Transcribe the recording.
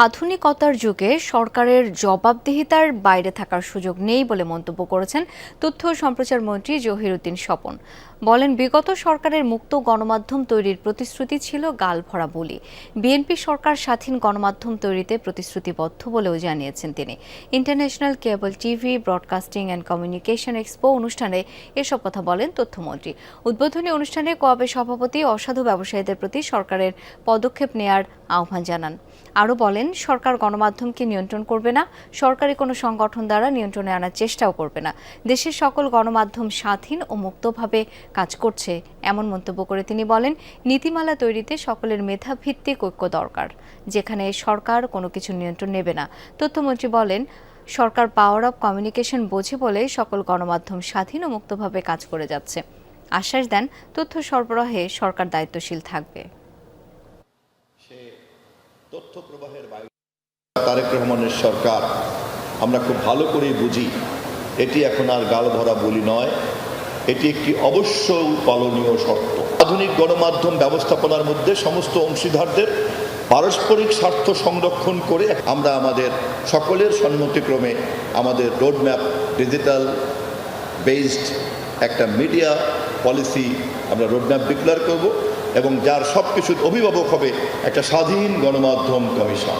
আধুনিকতার যুগে সরকারের জবাবদিহিতার বাইরে থাকার সুযোগ নেই বলে মন্তব্য করেছেন তথ্য ও সম্প্রচার মন্ত্রী জহিরুদ্দিন স্বপন। বলেন, বিগত সরকারের মুক্ত গণমাধ্যম তৈরির প্রতিশ্রুতি ছিল গালভরা বুলি। বিএনপি সরকার স্বাধীন গণমাধ্যম তৈরিতে প্রতিশ্রুতিবদ্ধ বলেও জানিয়েছেন তিনি। International cable TV broadcasting and communication expo অনুষ্ঠানে এসব কথা বলেন তথ্যমন্ত্রী। উদ্বোধনী অনুষ্ঠানে কোয়াবের সভাপতি অসাধু ব্যবসায়ীদের প্রতি সরকারের পদক্ষেপ নেয়ার আহ্বান জানান। আরও বলেন, সরকার গণমাধ্যমকে নিয়ন্ত্রণ করবে না, সরকারি কোনো সংগঠন দ্বারা নিয়ন্ত্রণে আনার চেষ্টাও করবে না। দেশের সকল গণমাধ্যম স্বাধীন ও মুক্তভাবে কাজ করছে এমন মন্তব্য করে তিনি বলেন, নীতিমালা তৈরিতে সকলের মেধাভিত্তিক ঐক্য দরকার, যেখানে সরকার কোনো কিছু নিয়ন্ত্রণ নেবে না। তথ্যমন্ত্রী বলেন, সরকার পাওয়ার অব কমিউনিকেশন বোঝে বলে সকল গণমাধ্যম স্বাধীন ও মুক্তভাবে কাজ করে যাচ্ছে। আশ্বাস দেন, তথ্য সরবরাহে সরকার দায়িত্বশীল থাকবে। তথ্য প্রবাহের বাইরে তারেক রহমানের সরকার আমরা খুব ভালো করেই বুঝি, এটি এখন আর গালভরা বলি নয়, এটি একটি অবশ্যই পালনীয় শর্ত। আধুনিক গণমাধ্যম ব্যবস্থাপনার মধ্যে সমস্ত অংশীদারদের পারস্পরিক স্বার্থ সংরক্ষণ করে আমরা আমাদের সকলের সম্মতিক্রমে আমাদের রোডম্যাপ, ডিজিটাল বেসড একটা মিডিয়া পলিসি আমরা রোডম্যাপ ডিক্লেয়ার করব এবং যার সব কিছুর অভিভাবক হবে একটা স্বাধীন গণমাধ্যম কমিশন।